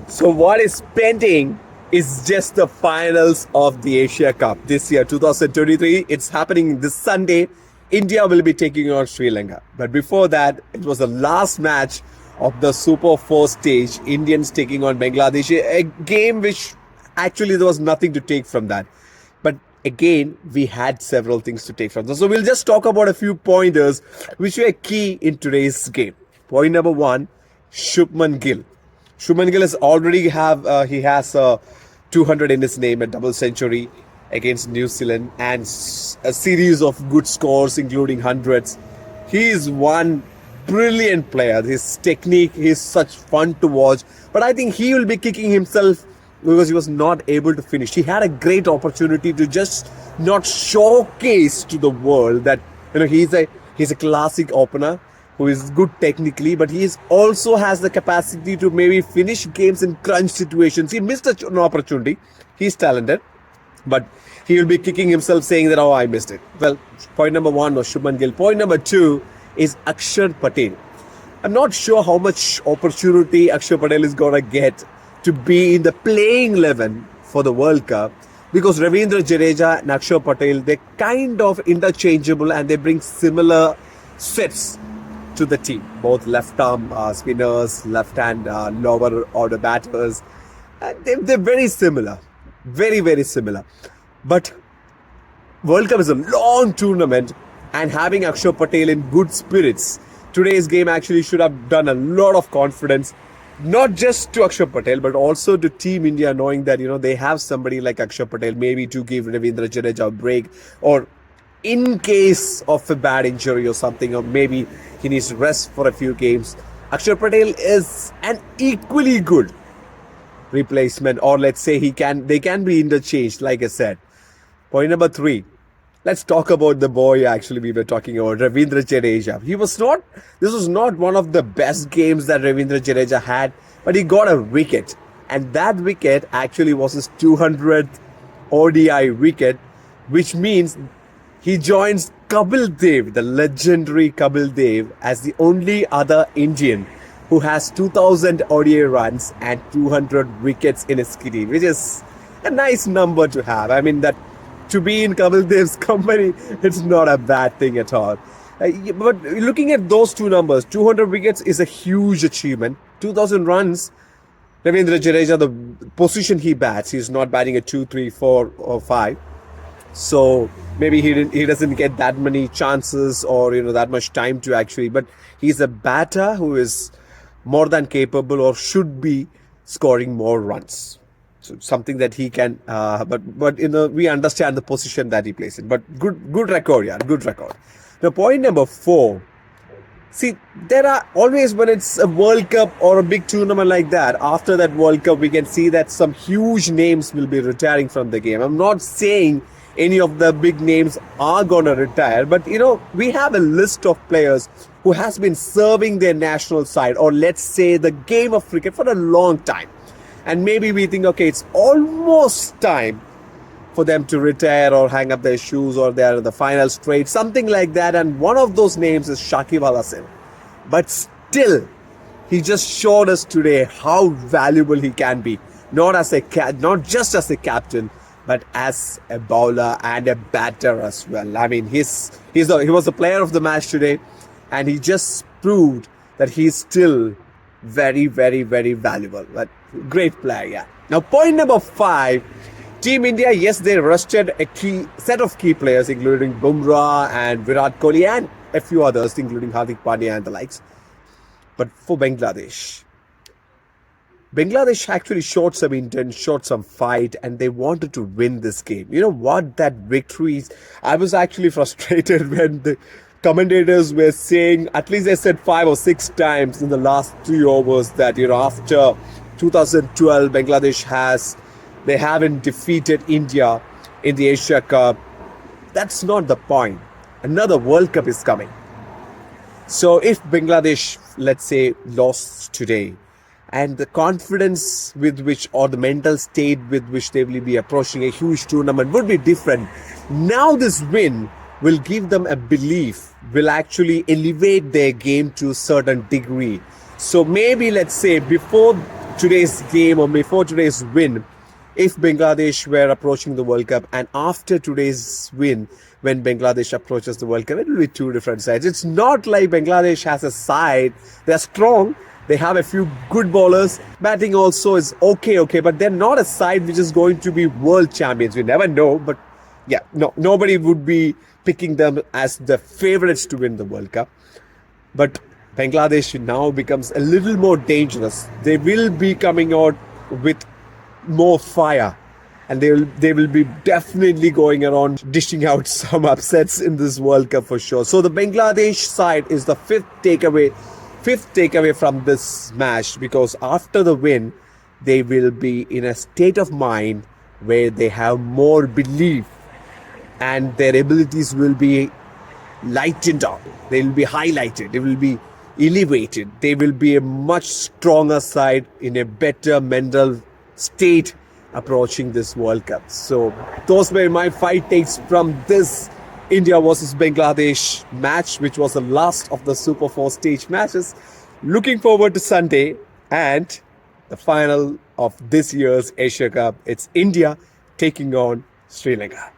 So what is pending is just the finals of the Asia Cup this year, 2023. It's happening this Sunday. India will be taking on Sri Lanka. But before that, it was the last match of the Super 4 stage. Indians taking on Bangladesh. A game which actually there was nothing to take from that. But again, we had several things to take from this. So we'll just talk about a few pointers which were key in today's game. Point number one, Shubman Gill. Shubman Gill has 200 in his name, a double century against New Zealand, and a series of good scores, including hundreds. He is one brilliant player. His technique is such fun to watch. But I think he will be kicking himself because he was not able to finish. He had a great opportunity to just not showcase to the world that he's a classic opener who is good technically, but he also has the capacity to maybe finish games in crunch situations. He missed an opportunity. He's talented, but he will be kicking himself saying that, oh, I missed it. Well, point number one was Shubman Gill. Point number two is Akshar Patel. I'm not sure how much opportunity Akshar Patel is going to get to be in the playing 11 for the World Cup, because Ravindra Jadeja and Akshar Patel, they're kind of interchangeable and they bring similar sets to the team. Both left-arm spinners, left-hand lower order batters. They're very similar. Very, very similar. But World Cup is a long tournament, and having Akshar Patel in good spirits, today's game actually should have done a lot of confidence, not just to Akshar Patel, but also to Team India, knowing that, they have somebody like Akshar Patel, maybe to give Ravindra Jadeja a break, or in case of a bad injury or something, or maybe he needs to rest for a few games. Akshar Patel is an equally good replacement, or let's say they can be interchanged, like I said. Point number three. Let's talk about the boy actually we were talking about, Ravindra Jadeja. This was not one of the best games that Ravindra Jadeja had, but he got a wicket. And that wicket actually was his 200th ODI wicket, which means he joins Kapil Dev, the legendary Kapil Dev, as the only other Indian who has 2000 ODI runs and 200 wickets in his kitty, which is a nice number to have. I mean, that to be in Kapil Dev's company, it's not a bad thing at all. But looking at those two numbers, 200 wickets is a huge achievement. 2000 runs, Ravindra Jadeja, the position he bats, he's not batting at 2, 3, 4 or 5. So maybe he doesn't get that many chances or that much time to actually, but he's a batter who is more than capable or should be scoring more runs. So something that he can, but we understand the position that he plays in. But good record, yeah, good record. Now point number four. See, there are always, when it's a World Cup or a big tournament like that, after that World Cup, we can see that some huge names will be retiring from the game. I'm not saying any of the big names are going to retire, but we have a list of players who has been serving their national side, or let's say the game of cricket, for a long time. And maybe we think, okay, it's almost time for them to retire or hang up their shoes, or they're in the final straight, something like that. And one of those names is Shakib Al Hasan. But still, he just showed us today how valuable he can be, not just as a captain, but as a bowler and a batter as well. I mean, he was the player of the match today, and he just proved that he's still very, very, very valuable. But great player, yeah. Now, point number five. Team India, yes, they rested a key set of key players, including Bumrah and Virat Kohli and a few others, including Hardik Pandya and the likes. But for Bangladesh actually showed some intent, showed some fight, and they wanted to win this game. You know what? That victory, I was actually frustrated when the commentators were saying, at least they said 5 or 6 times in the last 3 overs, that after 2012, Bangladesh they haven't defeated India in the Asia Cup. That's not the point. Another World Cup is coming. So if Bangladesh, let's say, lost today, and the confidence with which, or the mental state with which they will be approaching a huge tournament would be different. Now this win will give them a belief, will actually elevate their game to a certain degree. So maybe, let's say, before today's game or before today's win, if Bangladesh were approaching the World Cup, and after today's win, when Bangladesh approaches the World Cup, it will be two different sides. It's not like Bangladesh has a side. They're strong. They have a few good bowlers. Batting also is okay, but they're not a side which is going to be world champions. We never know, but yeah, no, nobody would be picking them as the favorites to win the World Cup. But Bangladesh now becomes a little more dangerous. They will be coming out with more fire, and they will be definitely going around dishing out some upsets in this World Cup for sure. So the Bangladesh side is the fifth takeaway from this match, because after the win they will be in a state of mind where they have more belief and their abilities will be lightened up. They will be highlighted. They will be elevated. They will be a much stronger side in a better mental state approaching this World Cup. So those were my 5 takes from this India versus Bangladesh match, which was the last of the Super 4 stage matches. Looking forward to Sunday and the final of this year's Asia Cup. It's India taking on Sri Lanka.